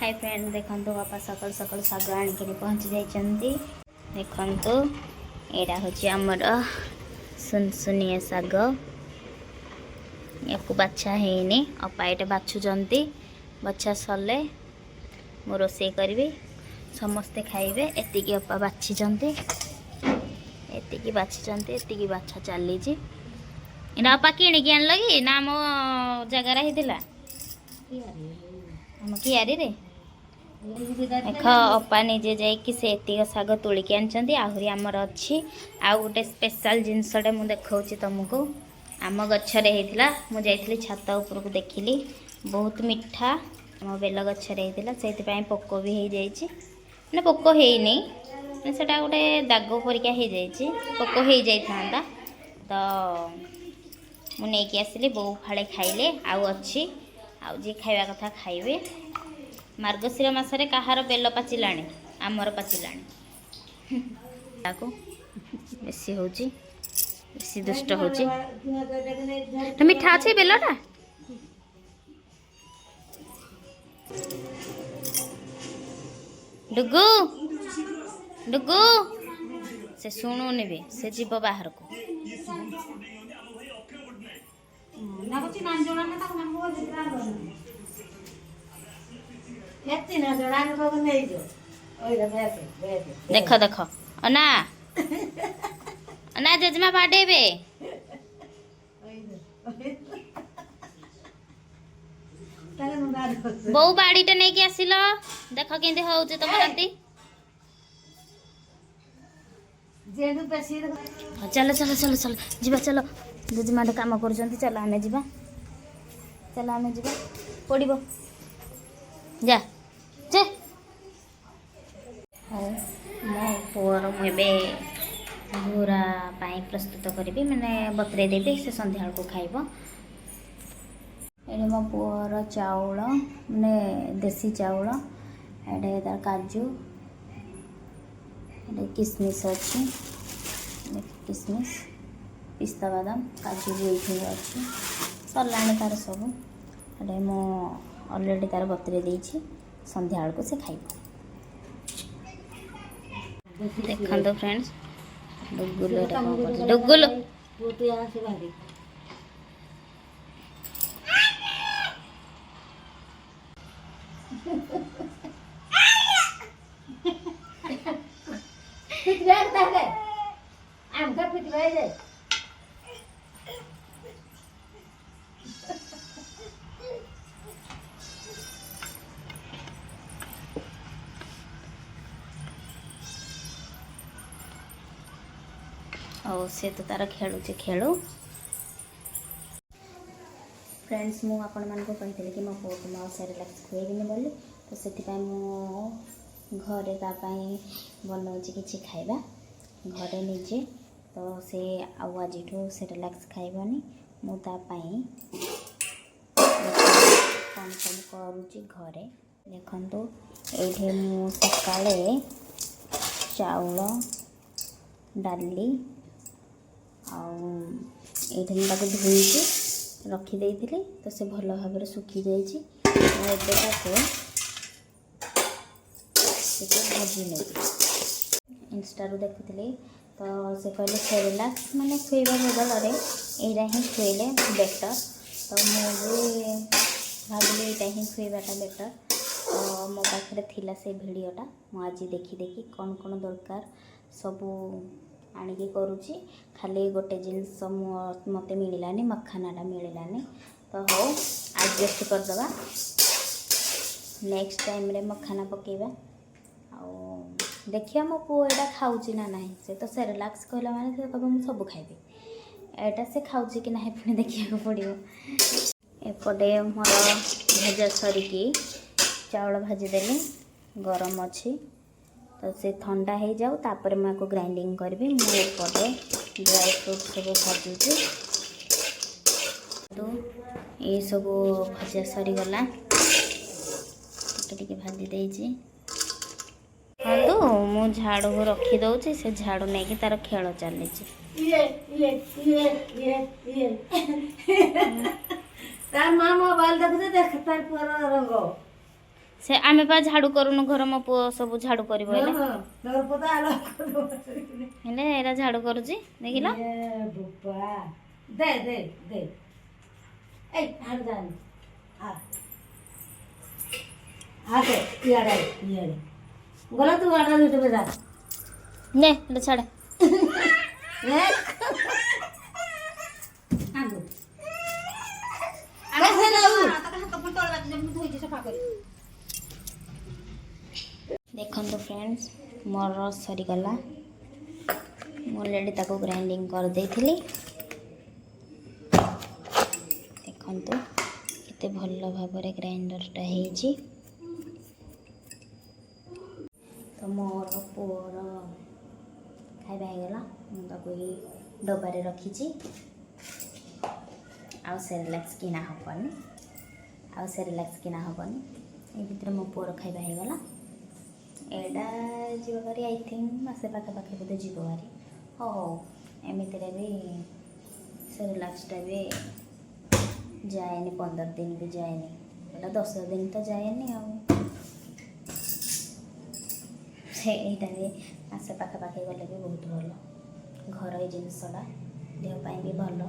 hi friend देखो बापा सकाल सकाल शाग आणिक पहुँची जाइए देखु यहाँ हूँ आमर सुनसुनिया शाग या बाछा है अपा ये बाछुंट बछा सरले मो रोसे करी समस्ते खाइबे एतिकी अपा बाछिंट एतिकी बाछिंट एतिकी बाछा चली इना अपा किणिकी आन लगी ना मो जगार होता आम कियारी रे देख अपा निजे जाइए से एतिक शाग तोलिकी आनी आहरी आमर अच्छी आउ गोटे स्पेशल जिनसटे मुझे देखा तुमको आम गच्छरे होता मुझे छात उपरको देखिली बहुत मिठा आम बेल गच्छरे होता से पोक भी हो जाइए मैंने पोक होनी से गोटे दाग परिका हो जाइए पोक हो जाता तो मुझे आसली बो फाड़े खाइले आउ अच्छी आउ जी खावा कथा खाइबे मार्गशीर मासरे कहार बेल पाचिला आमर पाचिला बेसी हूँ बेसी दुष्ट हूँ तो मिठा अच्छे बेलटा डुगु डुगु से शुणुनि भी से जीव बाहर को देख देख अना अना जेजमा बाडेबे बो बाड़ीटे नहीं कि आसिल देख केंदे होउचे तुम राती चलो चलो चलो चलो जीवा चलो जेजमा काम कर चलो आमे जीवा चलो आमे जीवा पड़िबो जा जे मो पुअर मुझे घोरा प्रस्तुत करी मैंने बतरे देवी से संध्या को खाइब ये मो पुअर चाउल मैंने देसी चाउल एडे तार काजू एडे किसमिश अच्छी किसमिश पिस्ता बादाम काजू भी ये अच्छी सरला तार सब एडे मो अलरेडी तार बतरे देछि संध्या को से खाइब देखो फ्रेंड्स डुगुलो डुगुलो और से तो तार खेलुचे खेलु फ्रेंड्स मु आपण मान को कही कि मो पुओ को मो सेरेलैक्स खुएबिनी बोली तो से मु घरे तापाई बनाऊँगी किसी खाइबा घरे निजे तो से आउ आज सेरेलैक्स खाइबनी मु तापाई कौन कौन करुँची घरे देखंतु ये मु सकाळे चाउल डाली आठ धोईकी रखीदे तो से भल भाव सुखी जाइए भाजी नहीं इंस्टारू देखुली तो से कहले सेरेलैक्स माने खुएबा बदल यहाँ ही खुएले बेटर तो मुझे भाविली यहाँ ही खुएबाटा बेटर तो मो पाखे थिला से भिडियोटा मुझे देखी देखी कौन कौन दरकार सबू आनिकी करुँची खाली गोटे जिनस मत मिलानी मखानाटा मिलानी तो हो एडजस्ट करदे नेक्स्ट टाइम रे मखाना पकेबा आ देखिए मो पुओ यहाँ खाऊँ ना ना से तो सेरेलैक्स कहला माने से कब मुझे सब खाइबी एटा से खाऊँ कि ना पुणी देखा पड़ो एपटे मोर भजा सरिकी चाउल भाजीदेली गरम अच्छी तो से ठंडा हो जाऊ तापर मैं ग्राइंडिंग करी मुझे ड्राई फ्रूट सब भाजुची तो ये सब भजा सरीगला टे भाजी देती हाँ तो मु झाड़ू रखी दौची से झाड़ू नहीं कि तार खेल चली तार माँ मोबाइल देखते देख तार पुअर रंग से आमे पा झाड़ू करूनु घर मो पुओ सब झाड़ू करिवो ହଁ हेले ହଁ ତୋର ପତା ଆଲୋ हेले एरा झाड़ू करूची देखिलो ଏ ବୋପା ଦେ ଦେ ଦେ ଏଇ ହାଡ଼ ଜାନି ଆ ଆସେ ଇଆଡ଼େ ଇଆଡ଼େ ଗଲା ତୁ ଆଡ଼ା ଦୁଇଟା ବେଦା ने ले छाड़ ଏ ଆଗୁ ଆସେ ନଉ देखो फ्रेंड्स मोर सरीगला ମୁଁ ଅଲରେଡ଼ି ତାକୁ ଗ୍ରାଇंडिंग କରିଦେଇଥିଲି ଦେଖନ୍ତୁ କେତେ ଭଲ ଭାବରେ ଗ୍ରାଇଣ୍ଡରଟା ହେଇଛି ତ ମୋର ପୁଅର ଖାଇବା ହେଇଗଲା ମୁଁ ତାକୁ ଏଇ ଡବାରେ ରଖିଛି ଆଉ ସେରେଲାକ୍ସ କିଣା ହେବନି ଏ ଭିତରେ ମୋ ପୁଅର ଖାଇବା ହେଇଗଲା ଏଇଟା ଯିବ ଭାରି ଆଇ ଥିଙ୍କ ମାସେ ପାଖାପାଖି ବୋଧେ ଯିବ ଭାରି ହଉ ଏମିତିରେ ବି ସେରେଲାକ୍ସଟା ବି ଯାଏନି 15 ଦିନ ବି ଯାଏନି ଏଇଟା 10 ଦିନ ତ ଯାଏନି ଆଉ ଏଇଟା ବି ମାସେ ପାଖାପାଖି ଗଲେ ବି ବହୁତ ଭଲ ଘରୋଇ ଜିନିଷଟା ଦେହ ପାଇଁ ବି ଭଲ